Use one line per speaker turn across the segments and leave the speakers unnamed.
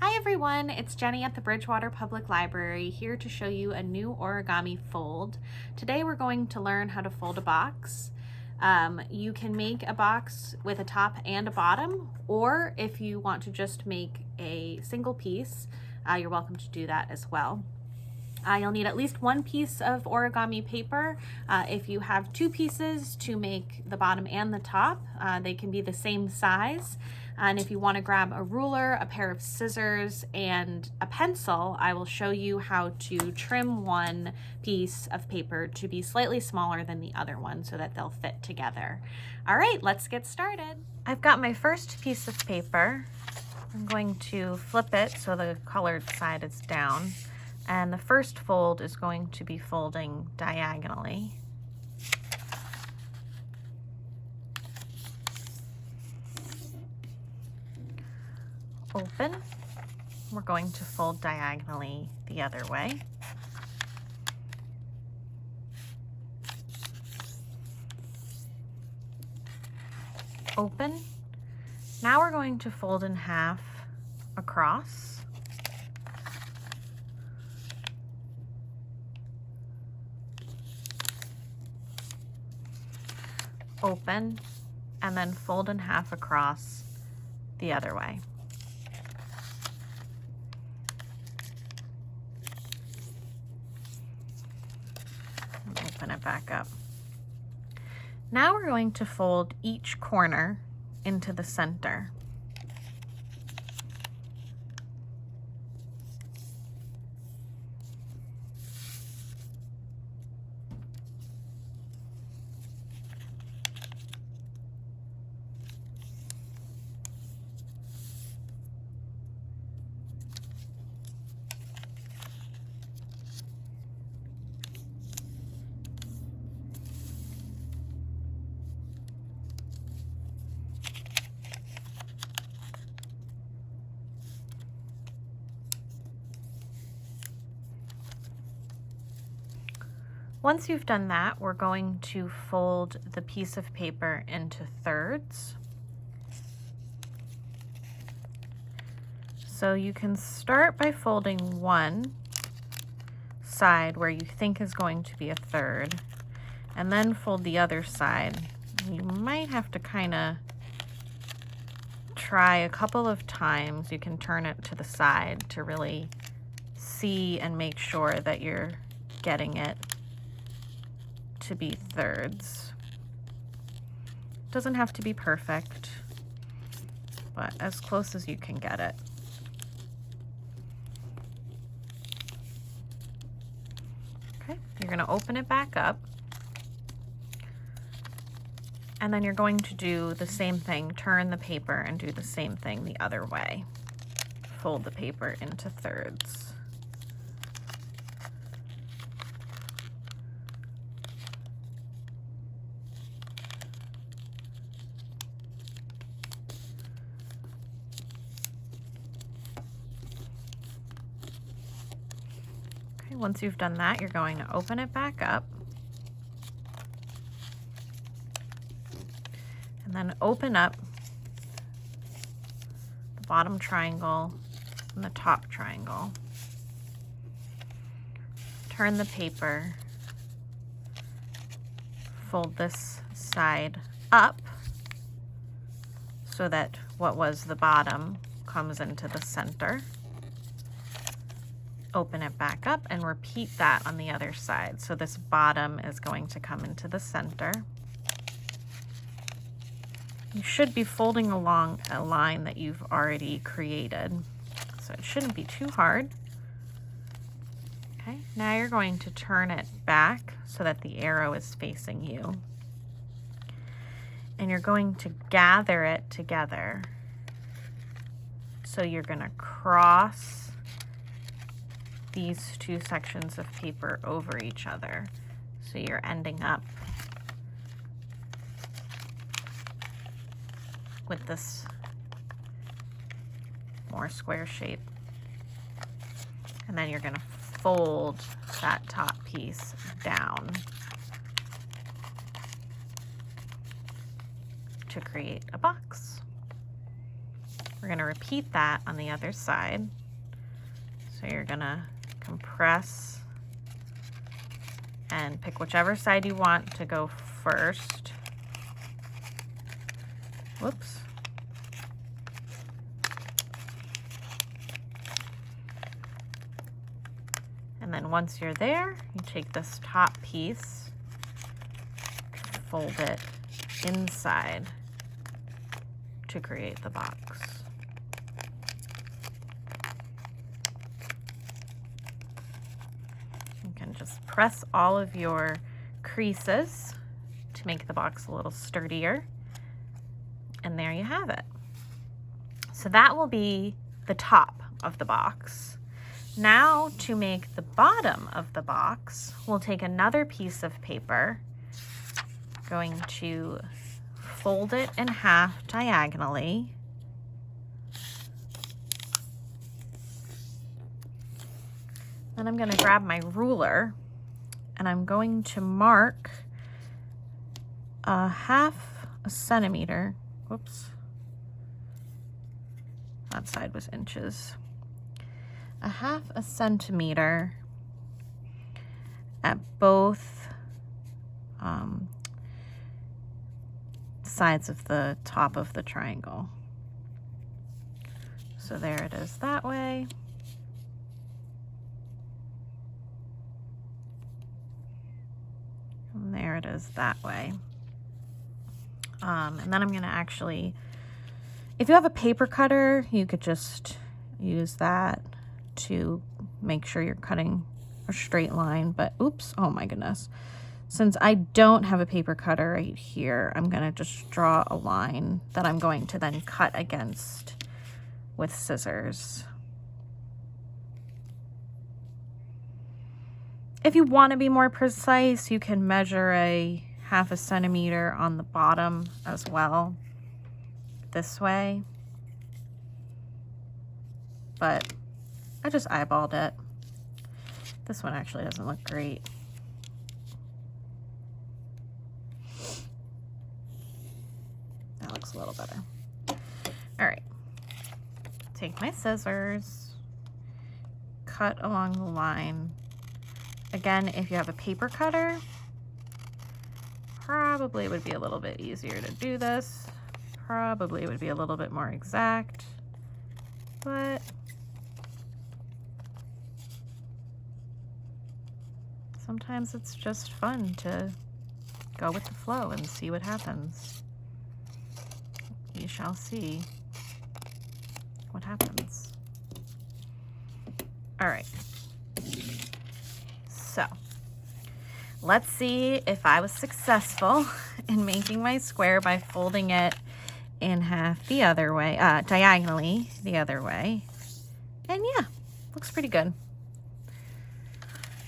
Hi everyone, it's Jenny at the Bridgewater Public Library here to show you a new origami fold. Today we're going to learn how to fold a box. You can make a box with a top and a bottom, or if you want to just make a single piece, you're welcome to do that as well. You'll need at least one piece of origami paper. If you have two pieces to make the bottom and the top, they can be the same size. And if you want to grab a ruler, a pair of scissors, and a pencil, I will show you how to trim one piece of paper to be slightly smaller than the other one so that they'll fit together. All right, let's get started. I've got my first piece of paper. I'm going to flip it so the colored side is down. And the first fold is going to be folding diagonally. Open. We're going to fold diagonally the other way. Open. Now we're going to fold in half across. Open, and then fold in half across the other way. And open it back up. Now we're going to fold each corner into the center. Once you've done that, we're going to fold the piece of paper into thirds. So you can start by folding one side where you think is going to be a third, and then fold the other side. You might have to kind of try a couple of times. You can turn it to the side to really see and make sure that you're getting it to be thirds. Doesn't have to be perfect, but as close as you can get it. Okay, you're going to open it back up, and then you're going to do the same thing, turn the paper and do the same thing the other way. Fold the paper into thirds. Once you've done that, you're going to open it back up and then open up the bottom triangle and the top triangle. Turn the paper, fold this side up so that what was the bottom comes into the center. Open it back up and repeat that on the other side. So this bottom is going to come into the center. You should be folding along a line that you've already created, so it shouldn't be too hard. Okay, now you're going to turn it back so that the arrow is facing you. And you're going to gather it together. So you're going to cross these two sections of paper over each other. So you're ending up with this more square shape. And then you're going to fold that top piece down to create a box. We're going to repeat that on the other side. So you're going to compress and pick whichever side you want to go first. Whoops. And then once you're there, you take this top piece, fold it inside to create the box. You can just press all of your creases to make the box a little sturdier. And there you have it. So that will be the top of the box. Now to make the bottom of the box, we'll take another piece of paper, going to fold it in half diagonally. Then I'm going to grab my ruler and I'm going to mark a half a centimeter. Whoops. That side was inches. A half a centimeter at both sides of the top of the triangle. So there it is that way. And there it is that way. And then I'm going to actually, if you have a paper cutter, you could just use that to make sure you're cutting a straight line. But oops, oh my goodness. Since I don't have a paper cutter right here, I'm going to just draw a line that I'm going to then cut against with scissors. If you want to be more precise, you can measure a half a centimeter on the bottom as well, this way. But I just eyeballed it. This one actually doesn't look great. That looks a little better. All right, take my scissors, cut along the line. Again, if you have a paper cutter, probably it would be a little bit easier to do this. Probably it would be a little bit more exact, but sometimes it's just fun to go with the flow and see what happens. We shall see what happens. All right. So let's see if I was successful in making my square by folding it in half the other way, diagonally the other way. And yeah, looks pretty good.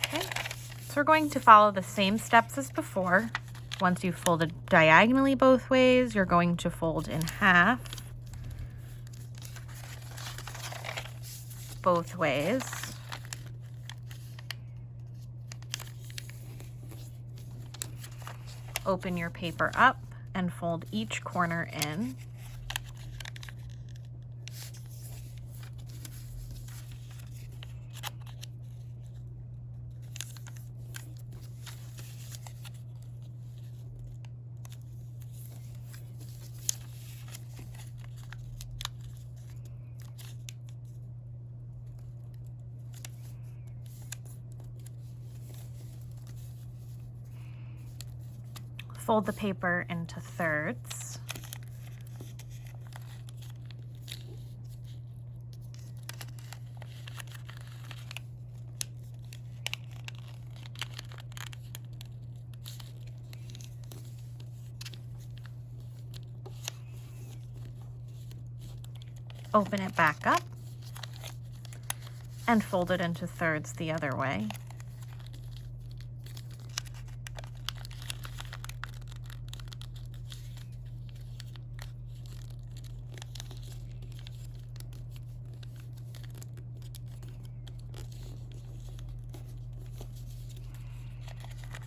Okay, so we're going to follow the same steps as before. Once you've folded diagonally both ways, you're going to fold in half both ways. Open your paper up and fold each corner in. Fold the paper into thirds. Open it back up and fold it into thirds the other way.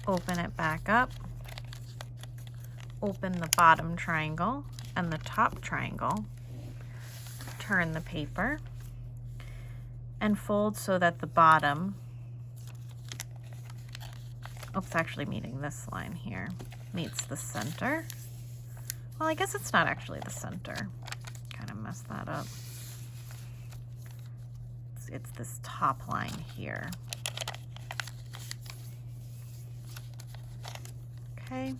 Open it back up, open the bottom triangle and the top triangle, turn the paper and fold so that the bottom, it's actually meeting this line here, meets the center. Well, I guess it's not actually the center. Kind of messed that up. It's this top line here. Okay.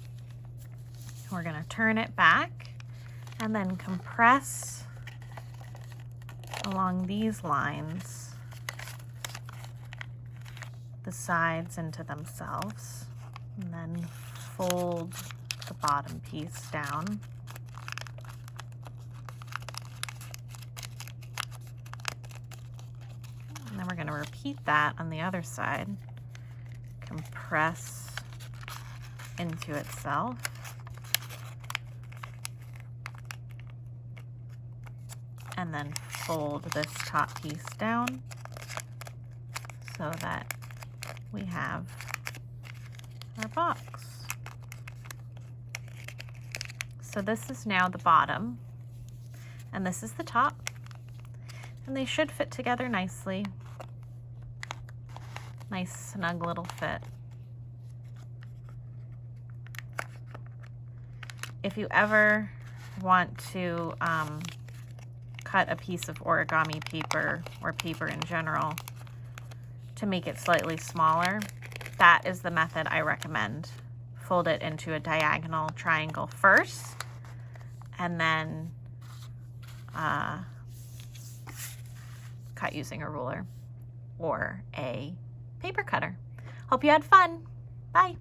We're going to turn it back and then compress along these lines the sides into themselves, and then fold the bottom piece down. And then we're going to repeat that on the other side. Compress into itself. And then fold this top piece down so that we have our box. So this is now the bottom, and this is the top, and they should fit together nicely. Nice snug little fit. If you ever want to cut a piece of origami paper or paper in general to make it slightly smaller, that is the method I recommend. Fold it into a diagonal triangle first, and then cut using a ruler or a paper cutter. Hope you had fun. Bye.